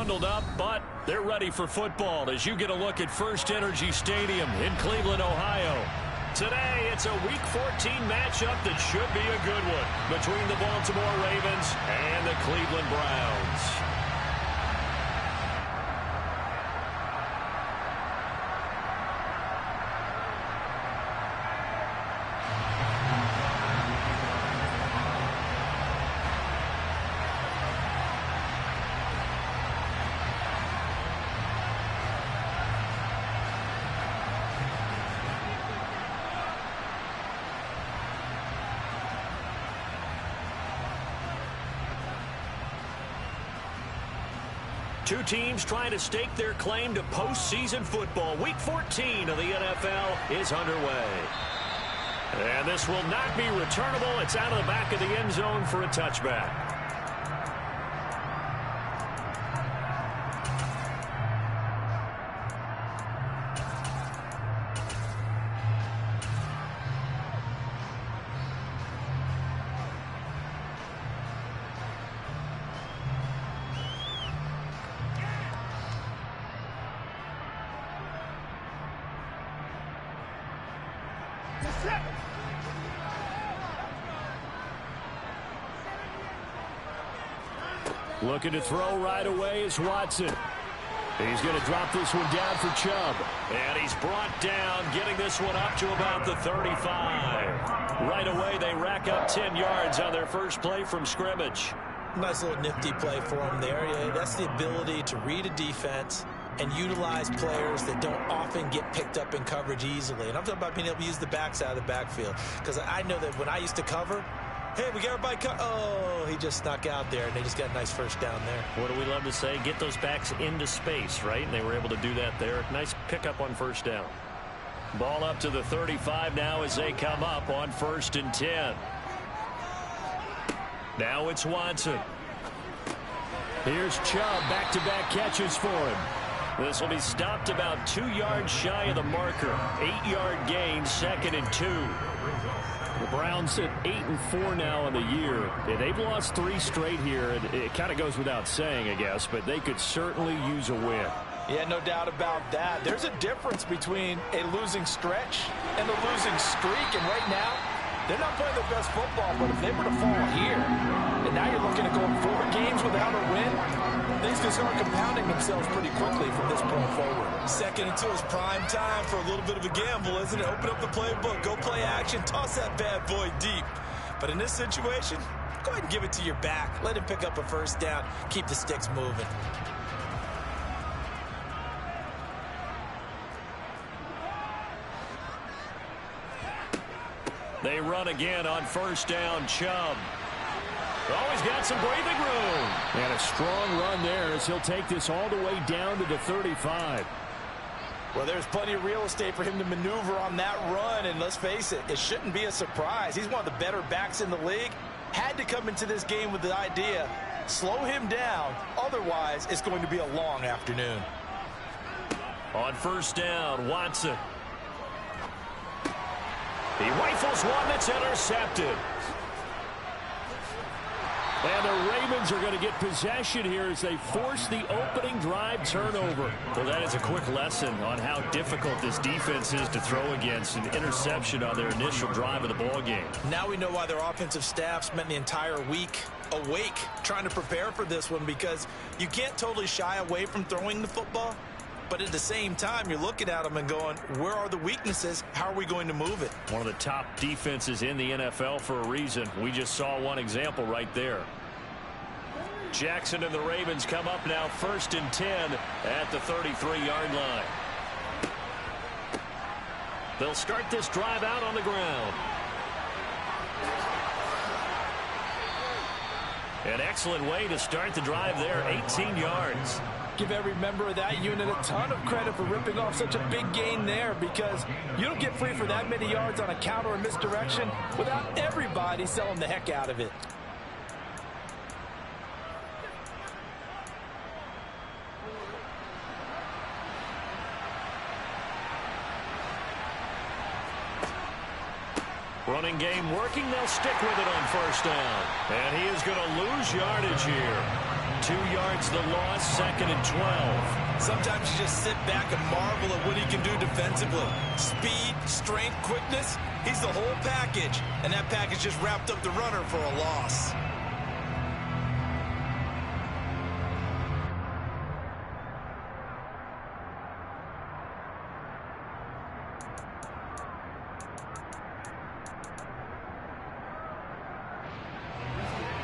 bundled up, but they're ready for football as you get a look at First Energy Stadium in Cleveland, Ohio. Today, it's a Week 14 matchup that should be a good one between the Baltimore Ravens and the Cleveland Browns. Two teams trying to stake their claim to postseason football. Week 14 of the NFL is underway. And this will not be returnable. It's out of the back of the end zone for a touchback. Looking to throw right away is Watson. He's going to drop this one down for Chubb. And he's brought down, getting this one up to about the 35. Right away, they rack up 10 yards on their first play from scrimmage. Nice little nifty play for him there. Yeah, that's the ability to read a defense and utilize players that don't often get picked up in coverage easily. And I'm talking about being able to use the backside of the backfield. Because I know that when I used to cover, hey, we got everybody cut. Oh, he just snuck out there, and they just got a nice first down there. What do we love to say? Get those backs into space, right? And they were able to do that there. Nice pickup on first down. Ball up to the 35 now as they come up on 1st and 10. Now it's Watson. Here's Chubb, back-to-back catches for him. This will be stopped about 2 yards shy of the marker. 8-yard gain, 2nd and 2. The Browns at 8-4 now in the year. They've lost 3 straight here. It kind of goes without saying, I guess, but they could certainly use a win. Yeah, no doubt about that. There's a difference between a losing stretch and a losing streak, and right now, they're not playing their best football, but if they were to fall here, and now you're looking at going 4 games without a win, things can start compounding themselves pretty quickly from this point forward. 2nd and 2 is prime time for a little bit of a gamble, isn't it? Open up the playbook, go play action, toss that bad boy deep. But in this situation, go ahead and give it to your back. Let him pick up a first down. Keep the sticks moving. They run again on 1st down. Chubb. Always got some breathing room. And a strong run there as he'll take this all the way down to the 35. Well, there's plenty of real estate for him to maneuver on that run. And let's face it, it shouldn't be a surprise. He's one of the better backs in the league. Had to come into this game with the idea, slow him down. Otherwise, it's going to be a long afternoon. On 1st down, Watson. He rifles one that's intercepted. And the Ravens are going to get possession here as they force the opening drive turnover. Well, that is a quick lesson on how difficult this defense is to throw against. An interception on their initial drive of the ball game. Now we know why their offensive staff spent the entire week awake trying to prepare for this one, because you can't totally shy away from throwing the football. But at the same time, you're looking at them and going, where are the weaknesses? How are we going to move it? One of the top defenses in the NFL for a reason. We just saw one example right there. Jackson and the Ravens come up now 1st and 10 at the 33-yard line. They'll start this drive out on the ground. An excellent way to start the drive there, 18 yards. Give every member of that unit a ton of credit for ripping off such a big gain there, because you don't get free for that many yards on a counter or misdirection without everybody selling the heck out of it. Running game working. They'll stick with it on 1st down. And he is going to lose yardage here. 2 yards the loss, 2nd and 12. Sometimes you just sit back and marvel at what he can do defensively. Speed, strength, quickness, he's the whole package. And that package just wrapped up the runner for a loss.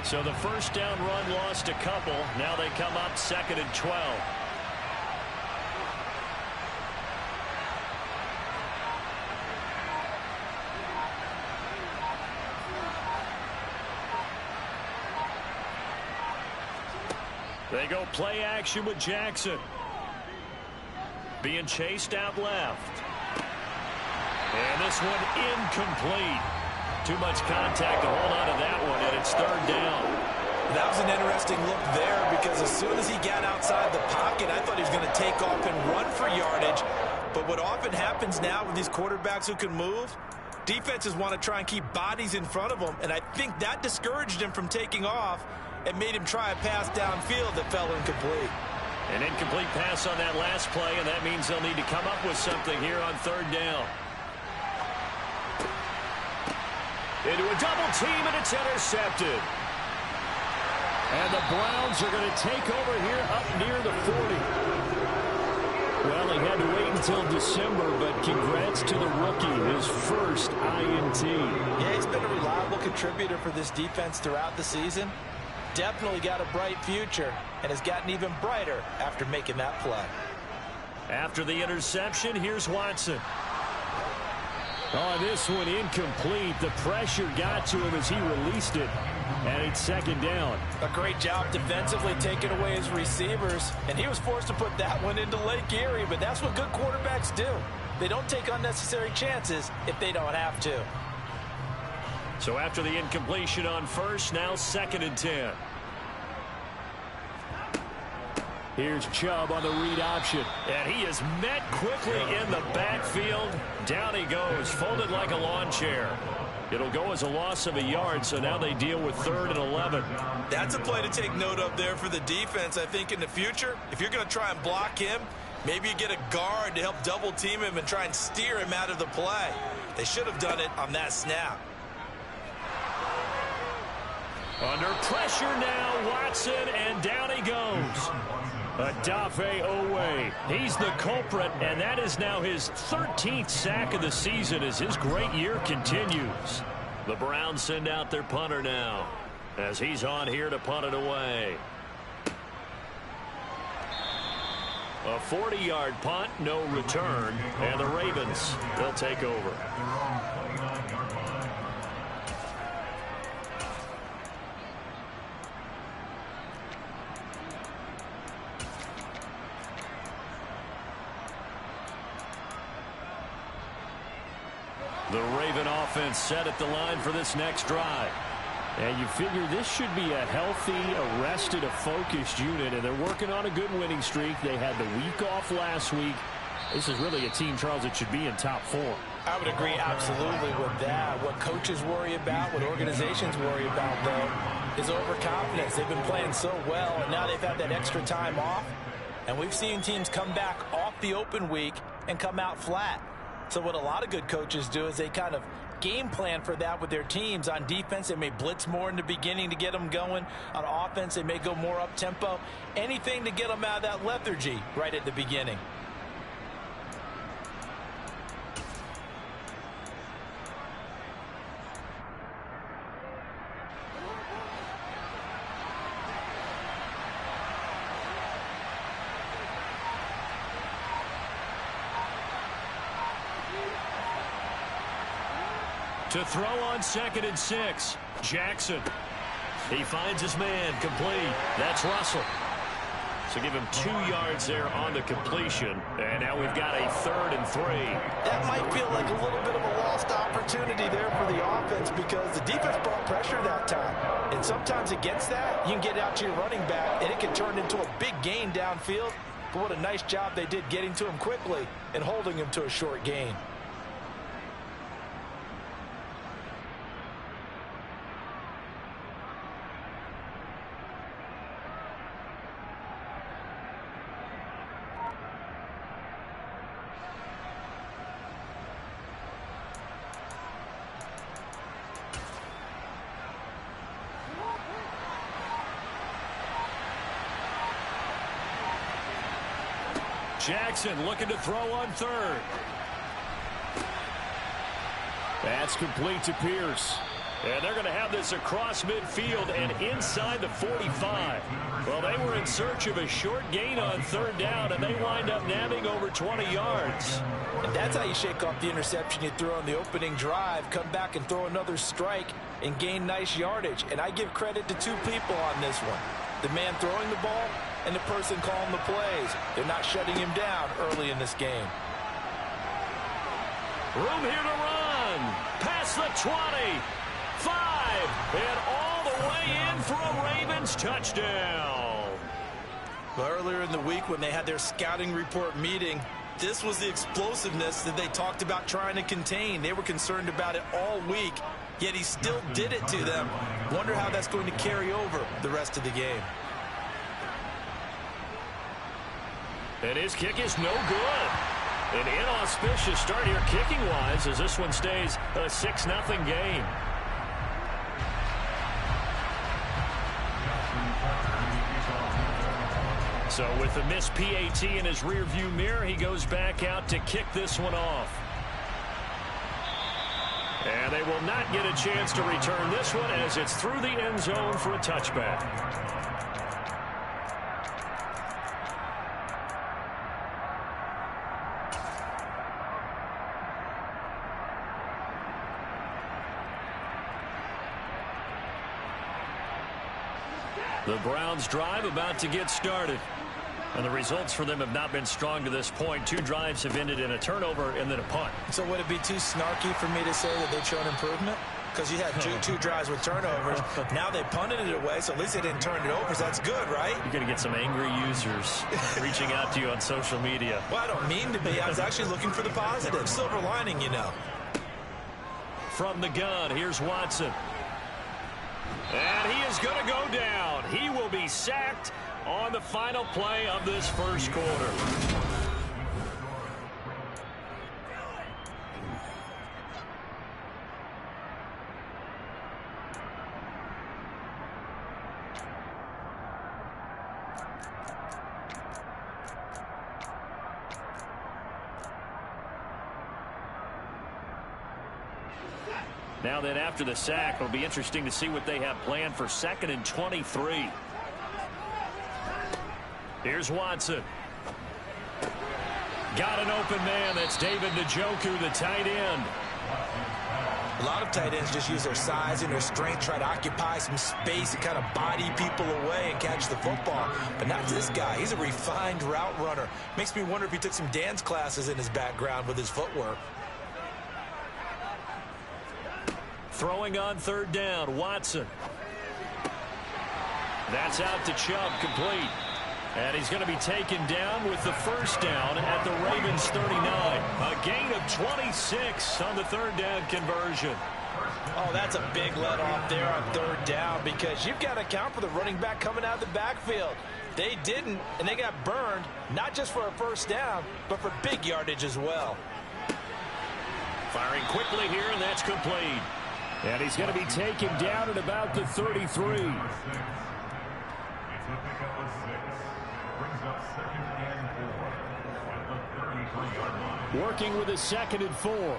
So the first down run lost a couple. Now they come up 2nd and 12. They go play action with Jackson. Being chased out left. And this one incomplete. Too much contact to hold on to that one, and it's 3rd down. That was an interesting look there because as soon as he got outside the pocket, I thought he was going to take off and run for yardage. But what often happens now with these quarterbacks who can move, defenses want to try and keep bodies in front of them, and I think that discouraged him from taking off and made him try a pass downfield that fell incomplete. An incomplete pass on that last play, and that means they'll need to come up with something here on 3rd down. Into a double team, and it's intercepted. And the Browns are going to take over here up near the 40. Well, he had to wait until December, but congrats to the rookie, his first INT. Yeah, he's been a reliable contributor for this defense throughout the season. Definitely got a bright future, and has gotten even brighter after making that play. After the interception, here's Watson. Oh, this one incomplete. The pressure got to him as he released it. And it's 2nd down. A great job defensively taking away his receivers. And he was forced to put that one into Lake Erie. But that's what good quarterbacks do. They don't take unnecessary chances if they don't have to. So after the incompletion on first, now 2nd and 10. Here's Chubb on the read option. And he is met quickly in the backfield. Down he goes, folded like a lawn chair. It'll go as a loss of a yard, so now they deal with 3rd and 11. That's a play to take note of there for the defense, I think, in the future. If you're going to try and block him, maybe you get a guard to help double team him and try and steer him out of the play. They should have done it on that snap. Under pressure now, Watson, and down he goes. Odafe Owe, he's the culprit, and that is now his 13th sack of the season as his great year continues. The Browns send out their punter now as he's on here to punt it away. A 40-yard punt, no return, and the Ravens, they'll take over. The Raven offense set at the line for this next drive. And you figure this should be a healthy, arrested, a focused unit, and they're working on a good winning streak. They had the week off last week. This is really a team, Charles, that should be in top 4. I would agree absolutely with that. What coaches worry about, what organizations worry about, though, is overconfidence. They've been playing so well, and now they've had that extra time off. And we've seen teams come back off the open week and come out flat. So what a lot of good coaches do is they kind of game plan for that with their teams. On defense, they may blitz more in the beginning to get them going. On offense, they may go more up-tempo. Anything to get them out of that lethargy right at the beginning. To throw on 2nd and 6, Jackson. He finds his man, complete. That's Russell. So give him 2 yards there on the completion. And now we've got a 3rd and 3. That might feel like a little bit of a lost opportunity there for the offense because the defense brought pressure that time. And sometimes against that, you can get out to your running back, and it can turn into a big gain downfield. But what a nice job they did getting to him quickly and holding him to a short gain. Jackson looking to throw on third. That's complete to Pierce. And they're going to have this across midfield and inside the 45. Well, they were in search of a short gain on third down, and they wind up nabbing over 20 yards. And that's how you shake off the interception you threw on the opening drive, come back and throw another strike and gain nice yardage. And I give credit to two people on this one. The man throwing the ball and the person calling the plays. They're not shutting him down early in this game. Room here to run. Past the 20. 5. And all the way in for a Ravens touchdown. Well, earlier in the week when they had their scouting report meeting, this was the explosiveness that they talked about trying to contain. They were concerned about it all week, yet he still did it to them. Wonder how that's going to carry over the rest of the game. And his kick is no good. An inauspicious start here kicking-wise as this one stays a 6-0 game. So with the missed PAT in his rearview mirror, he goes back out to kick this one off. And they will not get a chance to return this one as it's through the end zone for a touchback. The Browns drive about to get started. And the results for them have not been strong to this point. 2 drives have ended in a turnover and then a punt. So would it be too snarky for me to say that they've shown improvement? Because you had two drives with turnovers. Now they punted it away, so at least they didn't turn it over. So that's good, right? You're going to get some angry users reaching out to you on social media. Well, I don't mean to be. I was actually looking for the positive. Silver lining, you know. From the gun, here's Watson. And he is going to go down. He will be sacked on the final play of this first quarter. Now then, after the sack, it'll be interesting to see what they have planned for 2nd and 23. Here's Watson. Got an open man. That's David Njoku, the tight end. A lot of tight ends just use their size and their strength, try to occupy some space and kind of body people away and catch the football. But not this guy. He's a refined route runner. Makes me wonder if he took some dance classes in his background with his footwork. Throwing on 3rd down, Watson. That's out to Chubb, complete. And he's going to be taken down with the first down at the Ravens 39. A gain of 26 on the 3rd down conversion. Oh, that's a big let off there on 3rd down because you've got to account for the running back coming out of the backfield. They didn't, and they got burned, not just for a first down, but for big yardage as well. Firing quickly here, and that's complete. And he's going to be taken down at about the 33. Working with a 2nd and 4.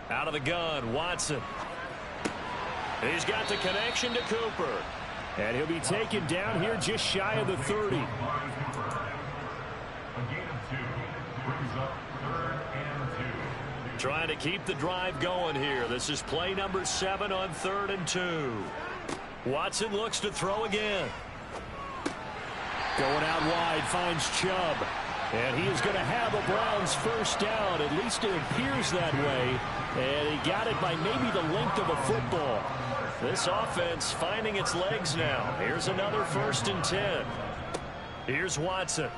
Out of the gun, Watson. He's got the connection to Cooper. And he'll be taken down here just shy of the 30. Trying to keep the drive going here. This is play number 7 on 3rd and 2. Watson looks to throw again. Going out wide, finds Chubb. And he is going to have a Browns first down. At least it appears that way. And he got it by maybe the length of a football. This offense finding its legs now. Here's another 1st and 10. Here's Watson.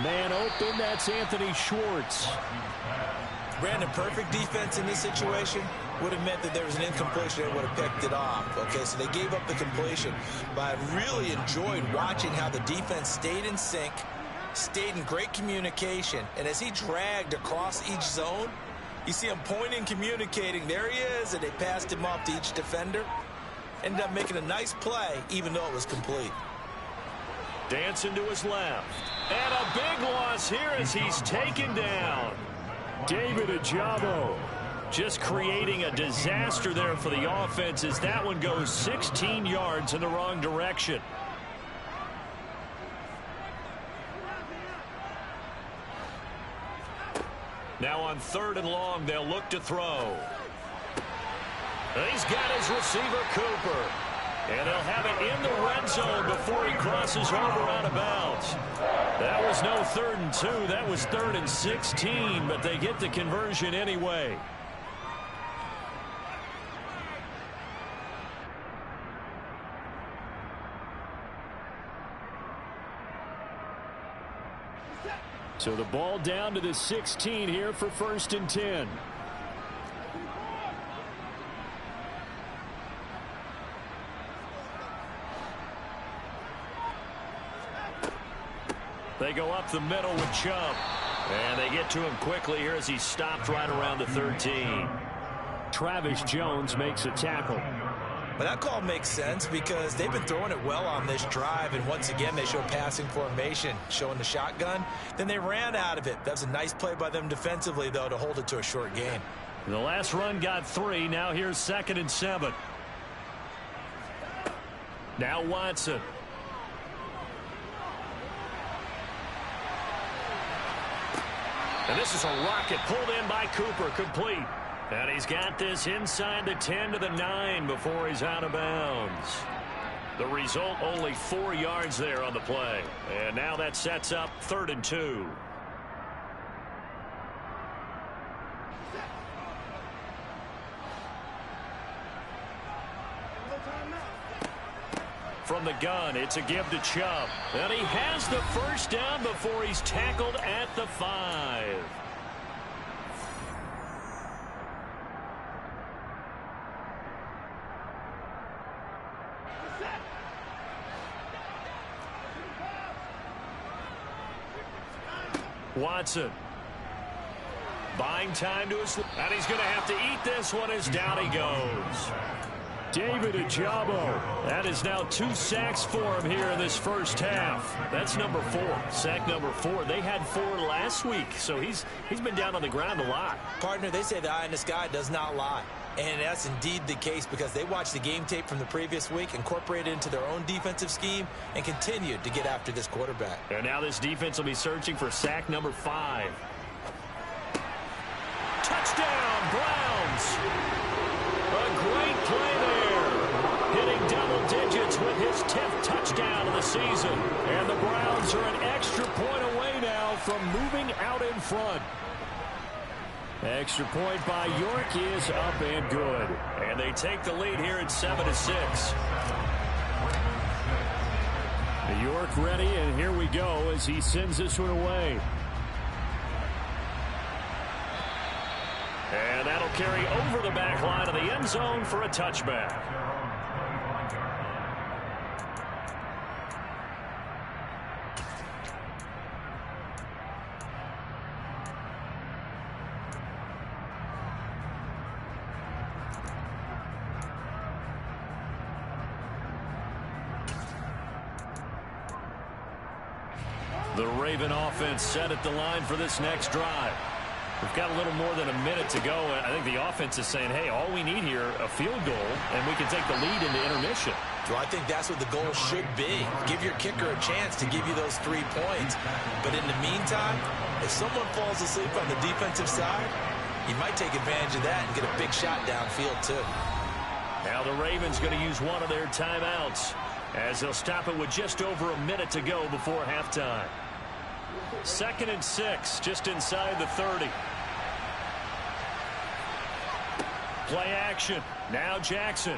Man open, that's Anthony Schwartz. Brandon, perfect defense in this situation would have meant that there was an incompletion and would have picked it off. Okay, so they gave up the completion. But I really enjoyed watching how the defense stayed in sync, stayed in great communication, and as he dragged across each zone, You see him pointing, communicating. There he is, and they passed him off to each defender. Ended up making a nice play, even though it was complete. Dancing to his left. And a big loss here as he's taken down. David Ajabo just creating a disaster there for the offense as that one goes 16 yards in the wrong direction. Now on 3rd and long, they'll look to throw. He's got his receiver, Cooper. And they'll have it in the red zone before he crosses over out of bounds. That was no 3rd and 2. That was 3rd and 16, but they get the conversion anyway. So the ball down to the 16 here for 1st and 10. They go up the middle with Chubb. And they get to him quickly here as he stopped right around the 13. Travis Jones makes a tackle. But that call makes sense because they've been throwing it well on this drive, and once again they show passing formation, showing the shotgun. Then they ran out of it. That was a nice play by them defensively, though, to hold it to a short gain. The last run got 3. Now here's 2nd and 7. Now Watson. And this is a rocket pulled in by Cooper, complete. And he's got this inside the 10 to the 9 before he's out of bounds. The result, only 4 yards there on the play. And now that sets up 3rd and 2. From the gun, it's a give to Chubb. And he has the first down before he's tackled at the 5. Watson. Buying time to his... And he's going to have to eat this one as down he goes. David Ajabo. That is now 2 sacks for him here in this first half. That's number 4. Sack number 4. They had 4 last week, so he's been down on the ground a lot. Partner, they say the eye in the sky does not lie. And that's indeed the case because they watched the game tape from the previous week, incorporated it into their own defensive scheme, and continued to get after this quarterback. And now this defense will be searching for sack number 5. Touchdown, Browns! A great play there. Hitting double digits with his 10th touchdown of the season. And the Browns are an extra point away now from moving out in front. Extra point by York is up and good. And they take the lead here at 7-6. York ready, and here we go as he sends this one away. And that'll carry over the back line of the end zone for a touchback. The Raven offense set at the line for this next drive. We've got a little more than a minute to go. I think the offense is saying, hey, all we need here, a field goal, and we can take the lead into intermission. Well, I think that's what the goal should be. Give your kicker a chance to give you those 3 points. But in the meantime, if someone falls asleep on the defensive side, you might take advantage of that and get a big shot downfield, too. Now the Ravens going to use one of their timeouts as they'll stop it with just over a minute to go before halftime. 2nd and 6, just inside the 30. Play action. Now Jackson.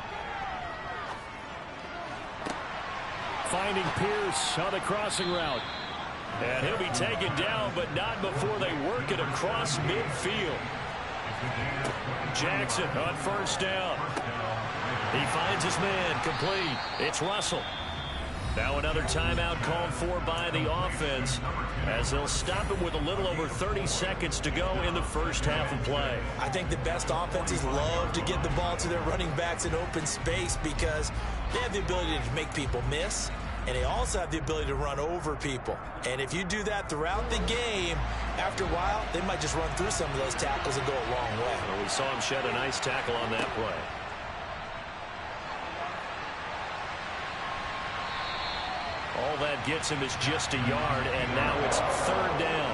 Finding Pierce on the crossing route. And he'll be taken down, but not before they work it across midfield. Jackson on first down. He finds his man complete. It's Russell. Now another timeout called for by the offense as they'll stop it with a little over 30 seconds to go in the first half of play. I think the best offenses love to get the ball to their running backs in open space because they have the ability to make people miss, and they also have the ability to run over people. And if you do that throughout the game, after a while, they might just run through some of those tackles and go a long way. Well, we saw him shed a nice tackle on that play. All that gets him is just a yard, and now it's third down.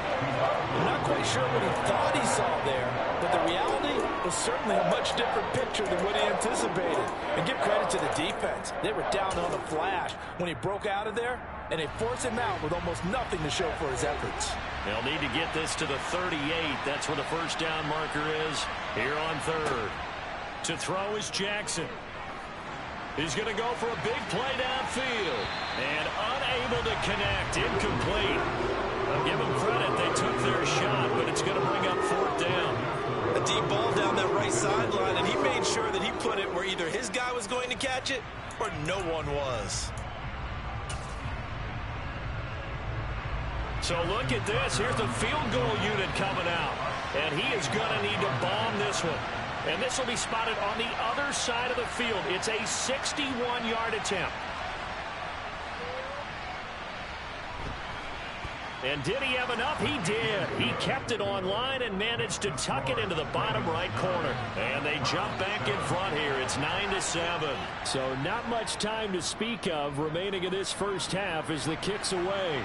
I'm not quite sure what he thought he saw there, but the reality was certainly a much different picture than what he anticipated. And give credit to the defense. They were down on the flash when he broke out of there, and they forced him out with almost nothing to show for his efforts. They'll need to get this to the 38. That's where the first down marker is here on third. To throw is Jackson. He's going to go for a big play downfield. And unable to connect. Incomplete. I'll give them credit. They took their shot, but it's going to bring up fourth down. A deep ball down that right sideline, and he made sure that he put it where either his guy was going to catch it or no one was. So look at this. Here's the field goal unit coming out. And he is going to need to bomb this one. And this will be spotted on the other side of the field. It's a 61-yard attempt. And did he have enough? He did. He kept it on line and managed to tuck it into the bottom right corner. And they jump back in front here. It's 9-7. So not much time to speak of remaining in this first half as the kick's away.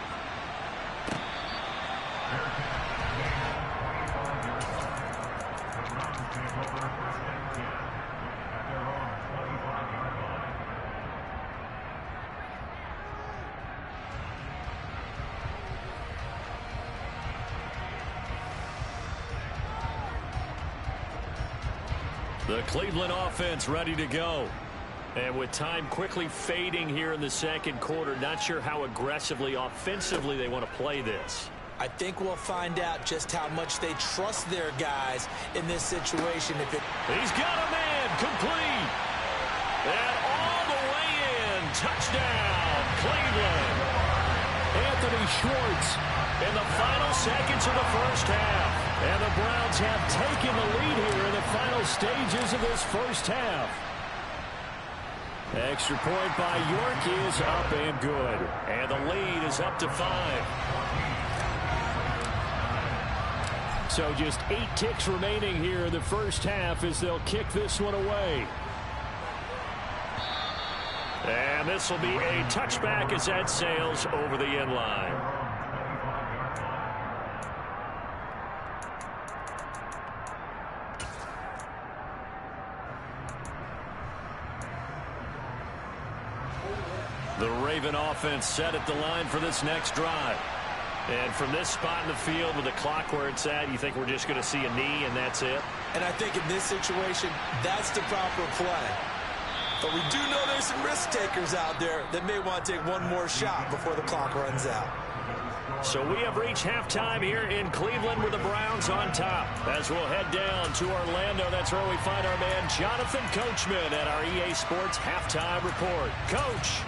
The Cleveland offense ready to go. And with time quickly fading here in the second quarter, not sure how aggressively, offensively they want to play this. I think we'll find out just how much they trust their guys in this situation. He's got a man, complete. And all the way in, touchdown, Cleveland. Anthony Schwartz in the final seconds of the first half. And the Browns have taken the lead here in the final stages of this first half. Extra point by York is up and good. And the lead is up to 5. So just 8 ticks remaining here in the first half as they'll kick this one away. And this will be a touchback as that sails over the end line. The Raven offense set at the line for this next drive. And from this spot in the field with the clock where it's at, you think we're just going to see a knee and that's it? And I think in this situation, that's the proper play. But we do know there's some risk takers out there that may want to take one more shot before the clock runs out. So we have reached halftime here in Cleveland with the Browns on top. As we'll head down to Orlando, that's where we find our man Jonathan Coachman at our EA Sports Halftime Report. Coach,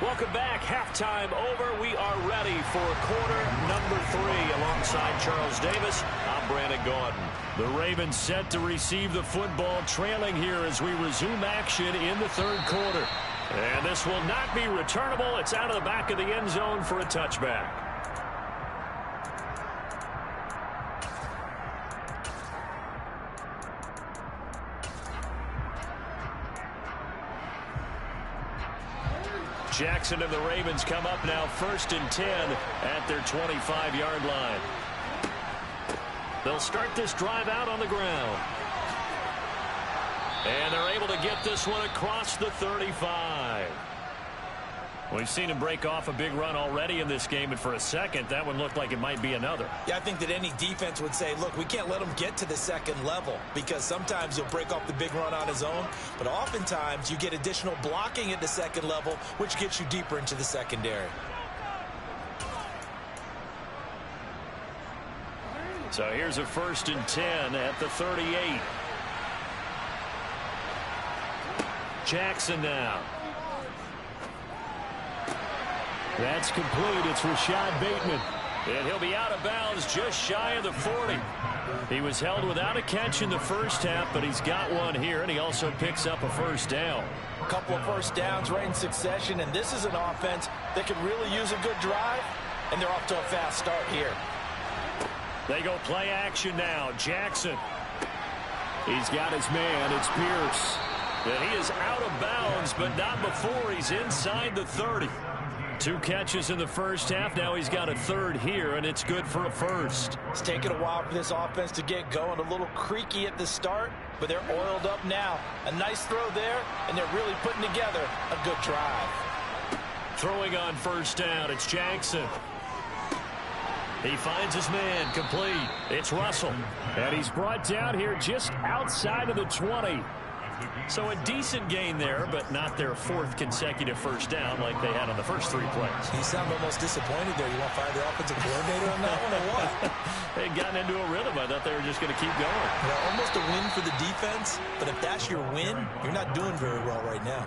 welcome back. Halftime over. We are ready for quarter number 3 alongside Charles Davis. I'm Brandon Gaudin. The Ravens set to receive the football, trailing here as we resume action in the third quarter. And this will not be returnable. It's out of the back of the end zone for a touchback. Jackson and the Ravens come up now 1st and 10 at their 25-yard line. They'll start this drive out on the ground. And they're able to get this one across the 35. We've seen him break off a big run already in this game, and for a second, that one looked like it might be another. Yeah, I think that any defense would say, look, we can't let him get to the second level because sometimes he'll break off the big run on his own, but oftentimes you get additional blocking at the second level, which gets you deeper into the secondary. So here's a 1st and 10 at the 38. Jackson now. That's complete. It's Rashad Bateman. And he'll be out of bounds just shy of the 40. He was held without a catch in the first half, but he's got one here, and he also picks up a first down. A couple of first downs right in succession, and this is an offense that could really use a good drive, and they're off to a fast start here. They go play action now. Jackson. He's got his man. It's Pierce. And he is out of bounds, but not before he's inside the 30. 2 catches in the first half. Now he's got a third here, and it's good for a first. It's taken a while for this offense to get going. A little creaky at the start, but they're oiled up now. A nice throw there, and they're really putting together a good drive. Throwing on first down, it's Jackson. He finds his man, complete. It's Russell. And he's brought down here just outside of the 20. So a decent gain there, but not their 4th consecutive first down like they had on the first 3 plays. You sound almost disappointed there. You want to fire the offensive coordinator on that one or what? They had gotten into a rhythm. I thought they were just going to keep going. Yeah, almost a win for the defense, but if that's your win, you're not doing very well right now.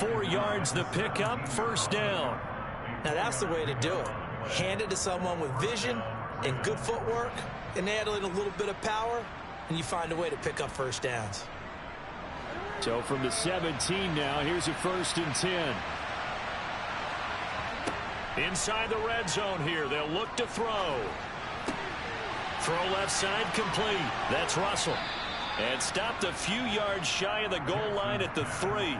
4 yards the pickup, first down. Now that's the way to do it. Hand it to someone with vision and good footwork, and add in a little bit of power, and you find a way to pick up first downs. So from the 17 now, here's a 1st and 10. Inside the red zone here, they'll look to throw. Throw left side complete. That's Russell. And stopped a few yards shy of the goal line at the 3.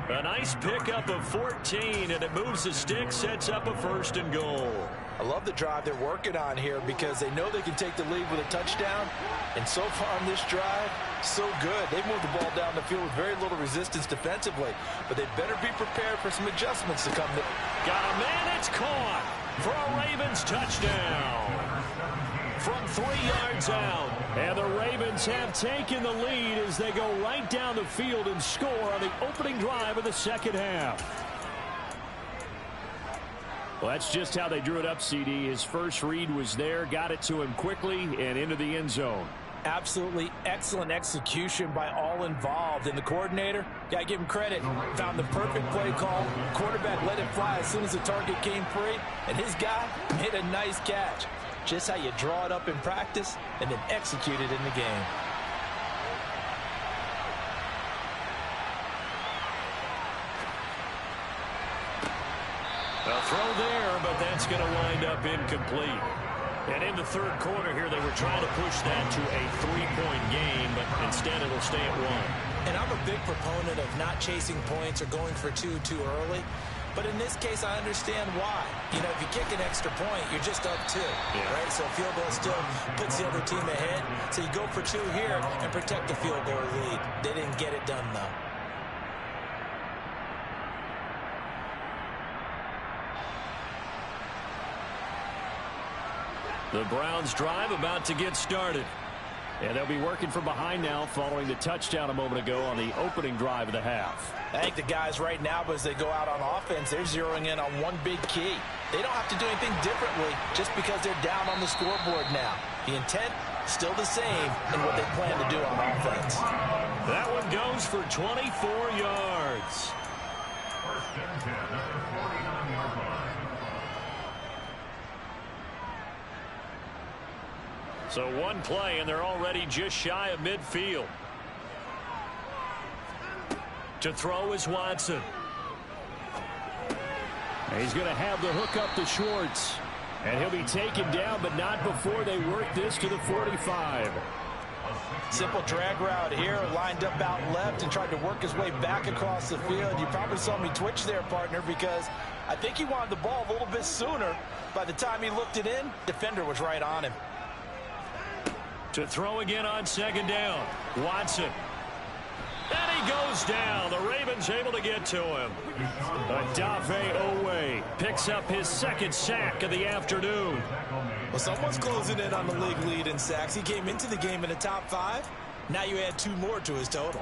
A nice pickup of 14, and it moves the stick, sets up a 1st and goal. I love the drive they're working on here because they know they can take the lead with a touchdown. And so far on this drive, so good. They've moved the ball down the field with very little resistance defensively. But they better be prepared for some adjustments to come. Got a man, it's caught for a Ravens touchdown. From 3 yards out. And the Ravens have taken the lead as they go right down the field and score on the opening drive of the second half. Well, that's just how they drew it up, CD. His first read was there, got it to him quickly, and into the end zone. Absolutely excellent execution by all involved. And the coordinator, got to give him credit, found the perfect play call. Quarterback let it fly as soon as the target came free, and his guy made a nice catch. Just how you draw it up in practice and then execute it in the game. A throw there, but that's going to wind up incomplete. And in the third quarter here, they were trying to push that to a 3-point game, but instead it'll stay at 1. And I'm a big proponent of not chasing points or going for 2 too early. But in this case, I understand why. You know, if you kick an extra point, you're just up 2, right? So a field goal still puts the other team ahead. So you go for 2 here and protect the field goal lead. They didn't get it done, though. The Browns drive about to get started. And they'll be working from behind now following the touchdown a moment ago on the opening drive of the half. I think the guys right now, as they go out on offense, they're zeroing in on one big key. They don't have to do anything differently just because they're down on the scoreboard now. The intent, still the same in what they plan to do on offense. That one goes for 24 yards. First and 10 at the 49-yard line. So one play, and they're already just shy of midfield. To throw is Watson. And he's going to have the hook up to Schwartz. And he'll be taken down, but not before they work this to the 45. Simple drag route here, lined up out left and tried to work his way back across the field. You probably saw me twitch there, partner, because I think he wanted the ball a little bit sooner. By the time he looked it in, defender was right on him. To throw again on second down, Watson. And he goes down. The Ravens able to get to him. Odafe Owe picks up his second sack of the afternoon. Well, someone's closing in on the league lead in sacks. He came into the game in the top 5. Now you add 2 more to his total.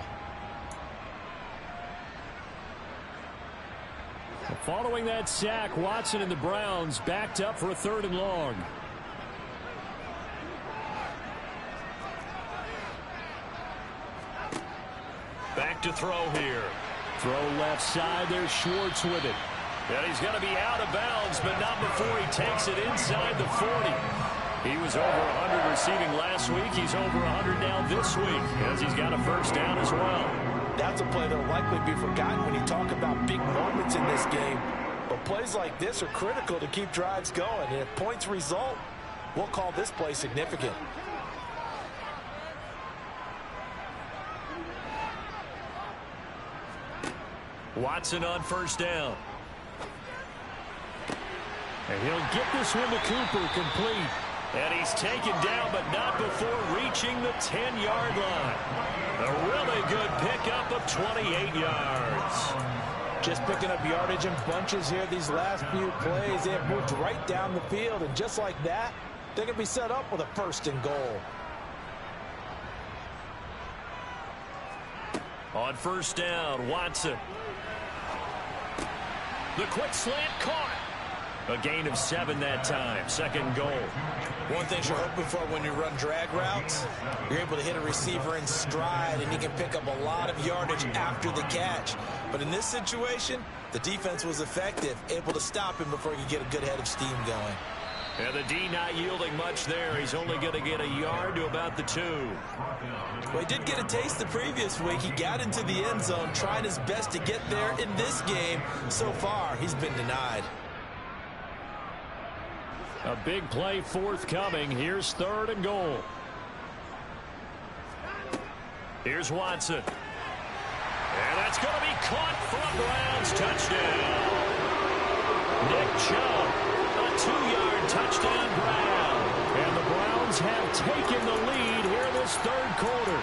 Following that sack, Watson and the Browns backed up for a 3rd and long. Back to throw here. Throw left side. There's Schwartz with it. And he's going to be out of bounds, but not before he takes it inside the 40. He was over 100 receiving last week. He's over 100 now this week, as he's got a first down as well. That's a play that will likely be forgotten when you talk about big moments in this game. But plays like this are critical to keep drives going. And if points result, we'll call this play significant. Watson on first down. And he'll get this one to Cooper, complete. And he's taken down, but not before reaching the 10-yard line. A really good pickup of 28 yards. Just picking up yardage in bunches here these last few plays. They have moved right down the field, and just like that, they're going to be set up with a first and goal. On first down, Watson. The quick slant caught. A gain of 7 that time. Second goal. One thing you're hoping for when you run drag routes, you're able to hit a receiver in stride, and he can pick up a lot of yardage after the catch. But in this situation, the defense was effective, able to stop him before he could get a good head of steam going. And the D not yielding much there. He's only going to get a yard to about the 2. Well, he did get a taste the previous week. He got into the end zone, trying his best to get there in this game. So far, he's been denied. A big play forthcoming. Here's third and goal. Here's Watson. And that's going to be caught for a Browns touchdown. Nick Chubb, a 2-yard touchdown grab. And the Browns have taken the lead here this third quarter.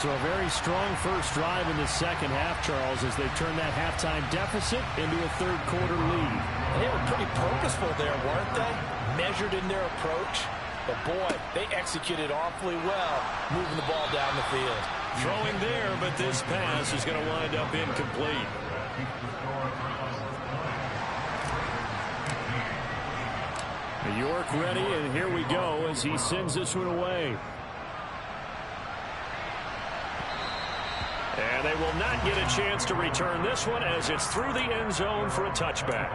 So a very strong first drive in the second half, Charles, as they turn that halftime deficit into a third quarter lead. They were pretty purposeful there, weren't they? Measured in their approach. But, boy, they executed awfully well, moving the ball down the field. Throwing there, but this pass is going to wind up incomplete. York ready, and here we go as he sends this one away. And they will not get a chance to return this one as it's through the end zone for a touchback.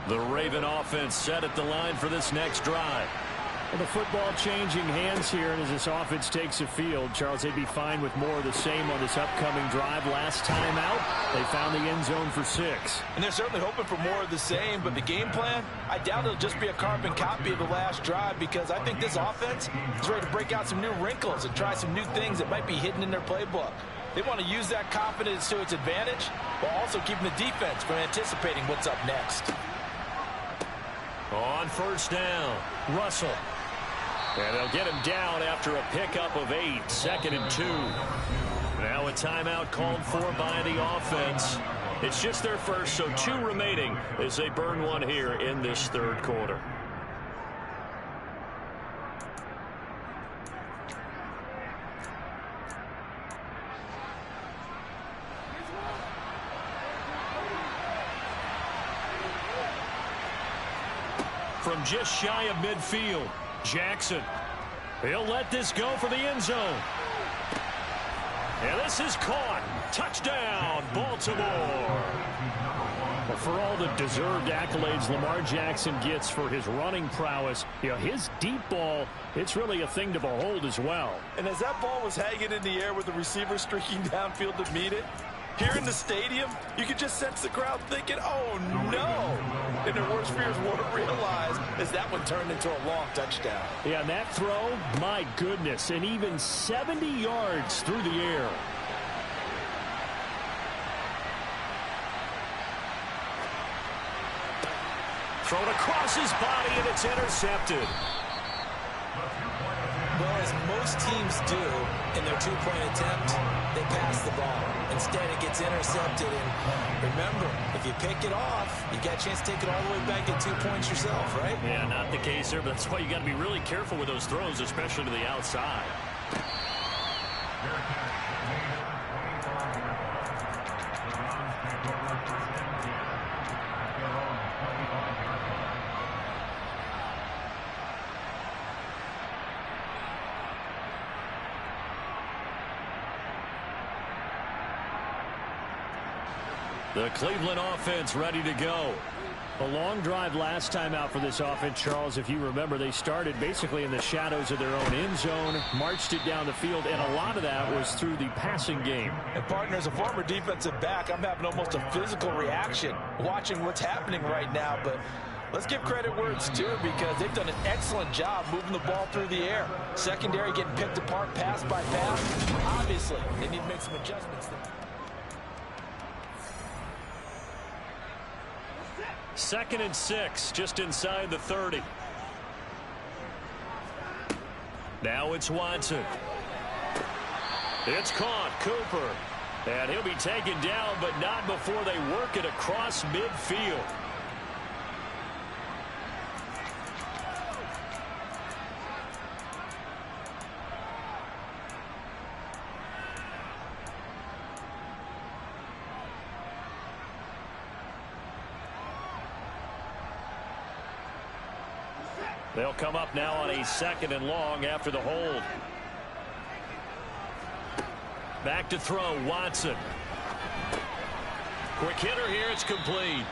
The Raven offense set at the line for this next drive. Well, the football changing hands here, and as this offense takes the field, Charles, they'd be fine with more of the same on this upcoming drive. Last time out, they found the end zone for 6. And they're certainly hoping for more of the same, but the game plan, I doubt it'll just be a carbon copy of the last drive, because I think this offense is ready to break out some new wrinkles and try some new things that might be hidden in their playbook. They want to use that confidence to its advantage, while also keeping the defense from anticipating what's up next. On first down, Russell. And they'll get him down after a pickup of 8, second and 2. Now a timeout called for by the offense. It's just their first, so 2 remaining as they burn one here in this third quarter. From just shy of midfield, Jackson. He'll let this go for the end zone. And this is caught. Touchdown, Baltimore. Well, for all the deserved accolades Lamar Jackson gets for his running prowess, you know, his deep ball, it's really a thing to behold as well. And as that ball was hanging in the air with the receiver streaking downfield to meet it, here in the stadium, you could just sense the crowd thinking, oh, no. And their worst fears weren't realized as that one turned into a long touchdown. Yeah, and that throw, my goodness, and even 70 yards through the air. Thrown across his body, and it's intercepted. Well, as most teams do, in their two-point attempt, they pass the ball. Instead, it gets intercepted. And remember, if you pick it off, you got a chance to take it all the way back, get 2 points yourself, right? Yeah, not the case there, but that's why you got to be really careful with those throws, especially to the outside. The Cleveland offense ready to go. A long drive last time out for this offense, Charles. If you remember, they started basically in the shadows of their own end zone, marched it down the field, and a lot of that was through the passing game. And, partner, as a former defensive back, I'm having almost a physical reaction watching what's happening right now. But let's give credit where it's due, because they've done an excellent job moving the ball through the air. Secondary getting picked apart pass by pass. Obviously, they need to make some adjustments there. 2nd and 6, just inside the 30. Now it's Watson. It's caught. Cooper. And he'll be taken down, but not before they work it across midfield. They'll come up now on a 2nd and long after the hold. Back to throw, Watson. Quick hitter here, it's complete.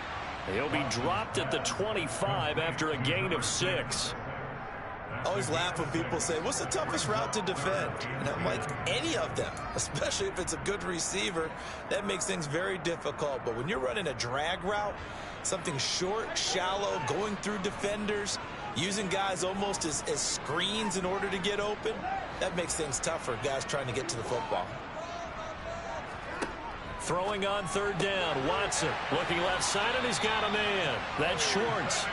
He'll be dropped at the 25 after a gain of 6. I always laugh when people say, what's the toughest route to defend? And I'm like, any of them, especially if it's a good receiver. That makes things very difficult. But when you're running a drag route, something short, shallow, going through defenders, using guys almost as screens in order to get open, that makes things tough for guys trying to get to the football. Throwing on 3rd down, Watson looking left side, and he's got a man. That's Schwartz.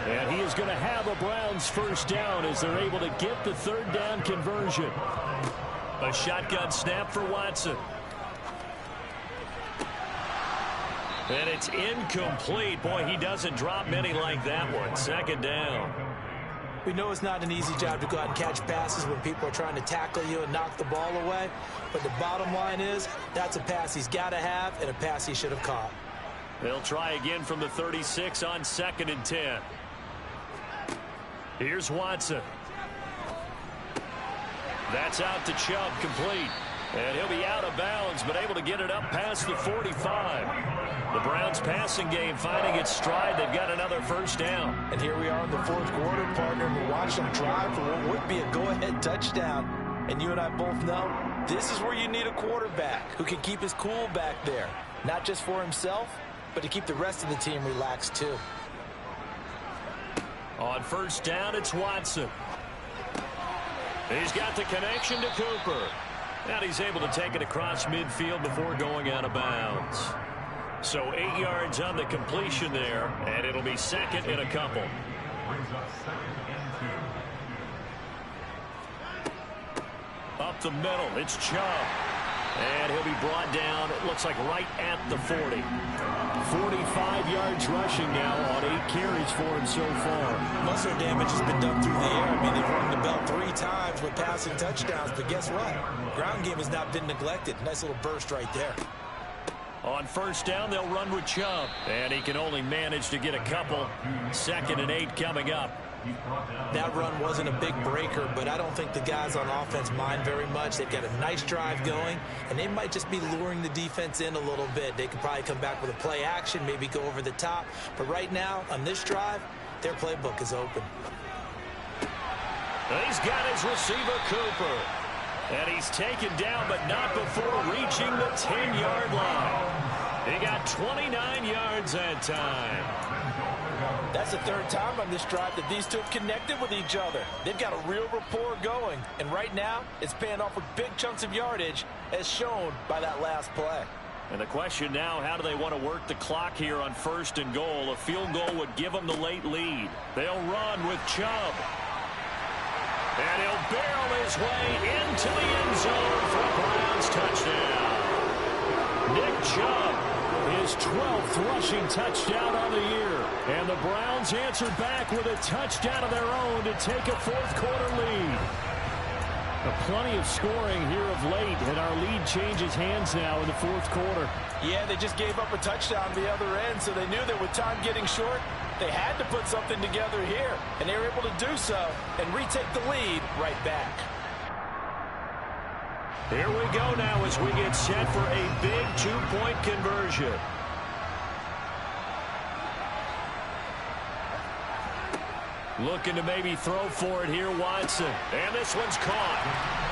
And he is going to have a Browns 1st down as they're able to get the 3rd down conversion. A shotgun snap for Watson. And it's incomplete. Boy, he doesn't drop many like that one. 2nd down. We know it's not an easy job to go out and catch passes when people are trying to tackle you and knock the ball away. But the bottom line is, that's a pass he's got to have and a pass he should have caught. They'll try again from the 36 on 2nd and 10. Here's Watson. That's out to Chubb, complete. And he'll be out of bounds, but able to get it up past the 45. The Browns passing game finding its stride. They've got another 1st down. And here we are in the 4th quarter, partner. We're watching them drive for what would be a go-ahead touchdown. And you and I both know this is where you need a quarterback who can keep his cool back there. Not just for himself, but to keep the rest of the team relaxed too. On 1st down, it's Watson. He's got the connection to Cooper. And he's able to take it across midfield before going out of bounds. So 8 yards on the completion there, and it'll be 2nd and a couple. Up the middle, it's Chubb. And he'll be brought down, it looks like right at the 40. 45 yards rushing now on 8 carries for him so far. Muscle damage has been done through the air. I mean, they've rung the bell 3 times with passing touchdowns, but guess what? Ground game has not been neglected. Nice little burst right there. On 1st down, they'll run with Chubb. And he can only manage to get a couple. 2nd and 8 coming up. That run wasn't a big breaker, but I don't think the guys on offense mind very much. They've got a nice drive going, and they might just be luring the defense in a little bit. They could probably come back with a play action, maybe go over the top. But right now, on this drive, their playbook is open. He's got his receiver, Cooper. And he's taken down, but not before reaching the 10-yard line. He got 29 yards that time. That's the 3rd time on this drive that these two have connected with each other. They've got a real rapport going. And right now, it's paying off with big chunks of yardage, as shown by that last play. And the question now, how do they want to work the clock here on 1st and goal? A field goal would give them the late lead. They'll run with Chubb. And he'll barrel his way into the end zone for a Browns touchdown. Nick Chubb, his 12th rushing touchdown on the year. And the Browns answer back with a touchdown of their own to take a fourth-quarter lead. Plenty of scoring here of late, and our lead changes hands now in the fourth quarter. Yeah, they just gave up a touchdown on the other end, so they knew that with time getting short, they had to put something together here, and they were able to do so and retake the lead right back. Here we go now as we get set for a big two-point conversion. Looking to maybe throw for it here, Watson. And this one's caught.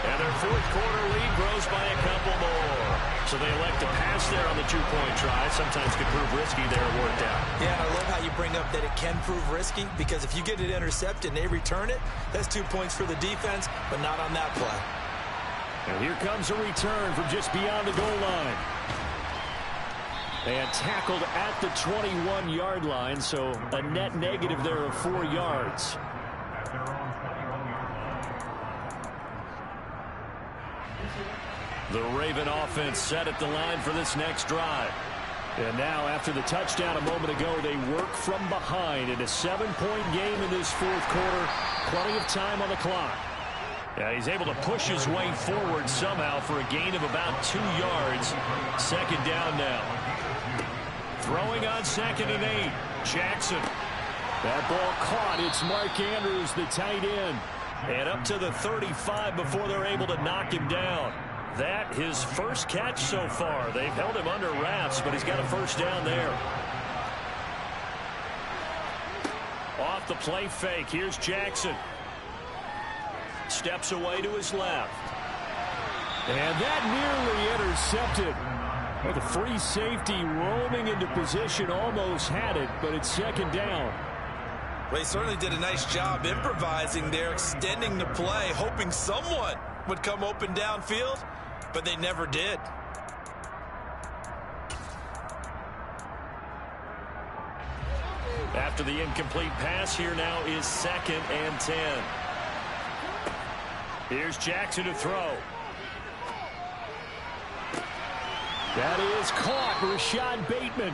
And their fourth quarter lead grows by a couple more. So they elect to pass there on the two-point try. Sometimes could prove risky there. It worked out. Yeah, and I love how you bring up that it can prove risky, because if you get it intercepted and they return it, that's 2 points for the defense, but not on that play. And here comes a return from just beyond the goal line. And tackled at the 21-yard line, so a net negative there of 4 yards. The Raven offense set at the line for this next drive. And now, after the touchdown a moment ago, they work from behind in a 7-point game in this fourth quarter. Plenty of time on the clock. Yeah, he's able to push his way forward somehow for a gain of about 2 yards. Second down now. Throwing on 2nd and 8. Jackson. That ball caught. It's Mark Andrews, the tight end. And up to the 35 before they're able to knock him down. That his first catch so far. They've held him under wraps, but he's got a first down there. Off the play fake. Here's Jackson. Steps away to his left. And that nearly intercepted. Well, the free safety roaming into position almost had it, but it's second down. Well, he certainly did a nice job improvising there, extending the play, hoping someone would come open downfield, but they never did. After the incomplete pass, here now is 2nd and 10. Here's Jackson to throw. That is caught. Rashad Bateman.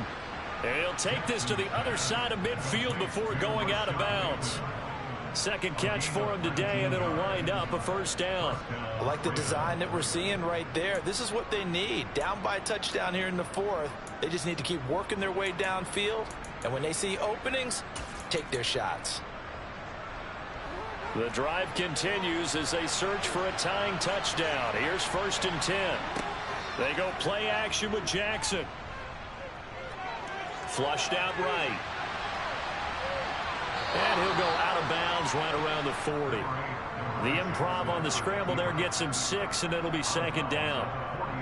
And he'll take this to the other side of midfield before going out of bounds. Second catch for him today, and it'll wind up a first down. I like the design that we're seeing right there. This is what they need. Down by a touchdown here in the fourth. They just need to keep working their way downfield. And when they see openings, take their shots. The drive continues as they search for a tying touchdown. Here's 1st and 10. They go play action with Jackson. Flushed out right. And he'll go out of bounds right around the 40. The improv on the scramble there gets him 6, and it'll be second down.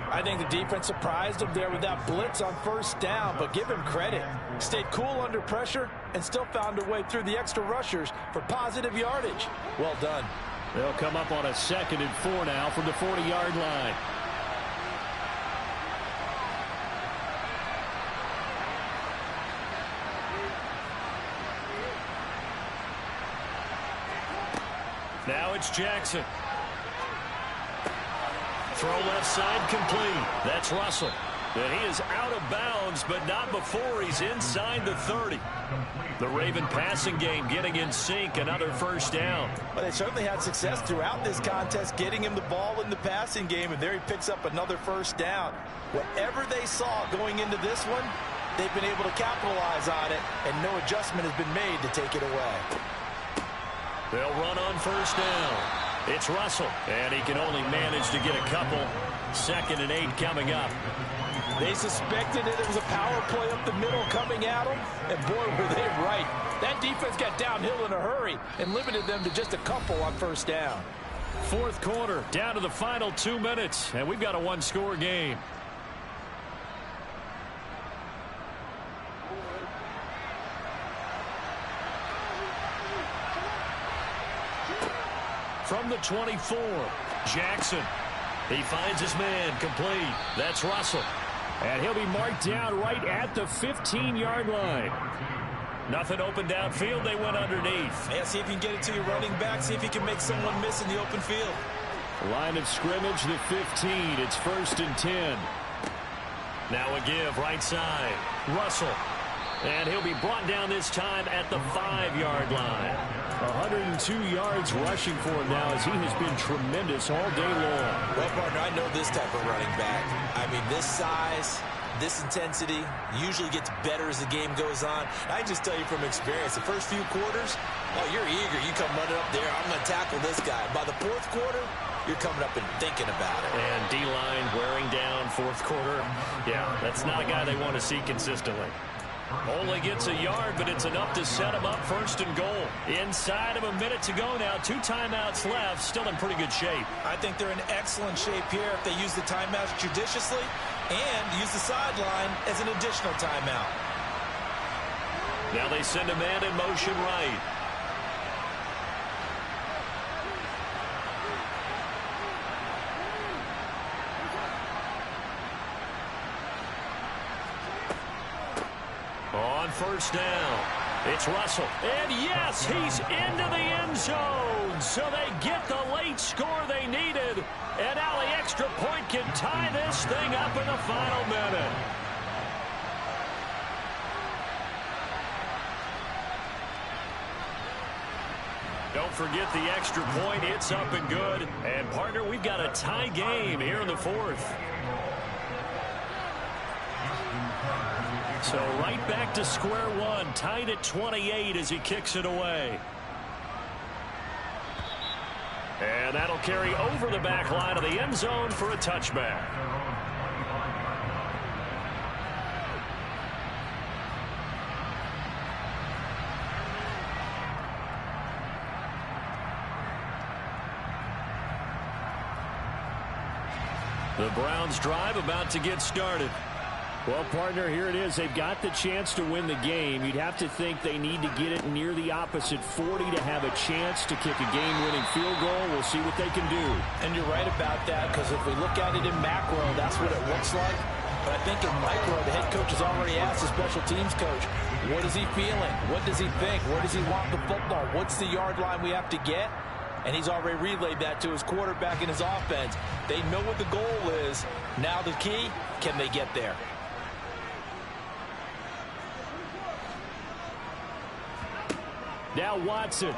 I think the defense surprised him there with that blitz on first down, but give him credit. Stayed cool under pressure and still found a way through the extra rushers for positive yardage. Well done. They'll come up on a 2nd and 4 now from the 40-yard line. Now it's Jackson. Throw left side complete. That's Russell. And he is out of bounds, but not before he's inside the 30. The Raven passing game getting in sync. Another first down. Well, they certainly had success throughout this contest getting him the ball in the passing game, and there he picks up another first down. Whatever they saw going into this one, they've been able to capitalize on it, and no adjustment has been made to take it away. They'll run on first down. It's Russell, and he can only manage to get a couple. 2nd and 8 coming up. They suspected it was a power play up the middle coming at them, and boy, were they right. That defense got downhill in a hurry and limited them to just a couple on first down. Fourth quarter, down to the final 2 minutes, and we've got a one-score game. From the 24, Jackson. He finds his man complete. That's Russell. And he'll be marked down right at the 15-yard line. Nothing open downfield. They went underneath. Yeah, see if you can get it to your running back. See if you can make someone miss in the open field. Line of scrimmage, the 15. It's 1st and 10. Now a give, right side. Russell. And he'll be brought down this time at the 5-yard line. 102 yards rushing for him now as he has been tremendous all day long. Well, partner, I know this type of running back. I mean, this size, this intensity usually gets better as the game goes on. I just tell you from experience, the first few quarters, oh, you're eager. You come running up there. I'm going to tackle this guy. By the 4th quarter, you're coming up and thinking about it. And D-line wearing down 4th quarter. Yeah, that's not a guy they want to see consistently. Only gets a yard, but it's enough to set him up 1st and goal. Inside of a minute to go now. 2 timeouts left. Still in pretty good shape. I think they're in excellent shape here if they use the timeouts judiciously and use the sideline as an additional timeout. Now they send a man in motion right. On 1st down, it's Russell. And yes, he's into the end zone. So they get the late score they needed. And now the extra point can tie this thing up in the final minute. Don't forget the extra point. It's up and good. And, partner, we've got a tie game here in the 4th. So right back to square one, tied at 28 as he kicks it away. And that'll carry over the back line of the end zone for a touchback. The Browns drive about to get started. Well, partner, here it is. They've got the chance to win the game. You'd have to think they need to get it near the opposite 40 to have a chance to kick a game-winning field goal. We'll see what they can do. And you're right about that, because if we look at it in macro, that's what it looks like. But I think in micro, the head coach has already asked the special teams coach, what is he feeling? What does he think? Where does he want the football? What's the yard line we have to get? And he's already relayed that to his quarterback and his offense. They know what the goal is. Now the key, can they get there? Now Watson.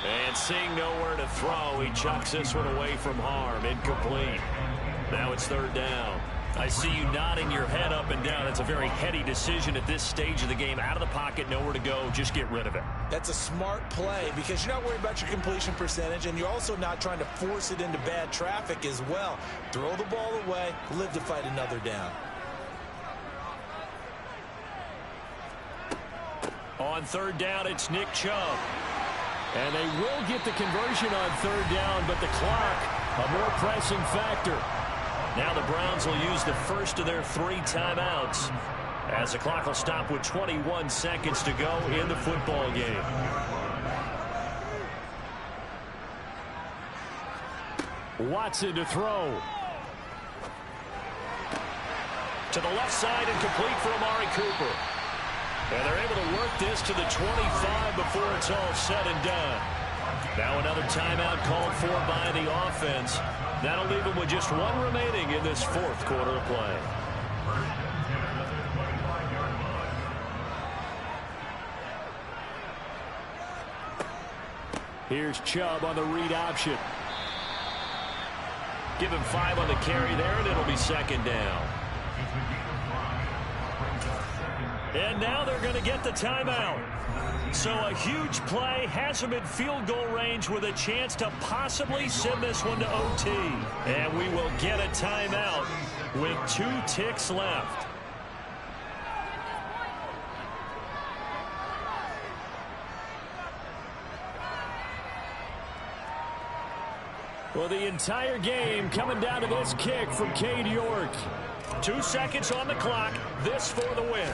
And seeing nowhere to throw, he chucks this one away from harm. Incomplete. Now it's 3rd down. I see you nodding your head up and down. It's a very heady decision at this stage of the game. Out of the pocket, nowhere to go. Just get rid of it. That's a smart play because you're not worried about your completion percentage, and you're also not trying to force it into bad traffic as well. Throw the ball away, live to fight another down. On 3rd down, it's Nick Chubb. And they will get the conversion on 3rd down, but the clock, a more pressing factor. Now the Browns will use the first of their 3 timeouts as the clock will stop with 21 seconds to go in the football game. Watson to throw. To the left side and complete for Amari Cooper. And they're able to work this to the 25 before it's all said and done. Now another timeout called for by the offense. That'll leave them with just 1 remaining in this 4th quarter of play. Here's Chubb on the read option. Give him 5 on the carry there, and it'll be 2nd down. And now they're going to get the timeout. So a huge play has them in field goal range with a chance to possibly send this one to OT. And we will get a timeout with 2 ticks left. Well, the entire game coming down to this kick from Cade York. 2 seconds on the clock. This for the win.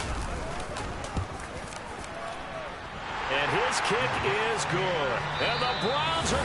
And his kick is good. And the Browns are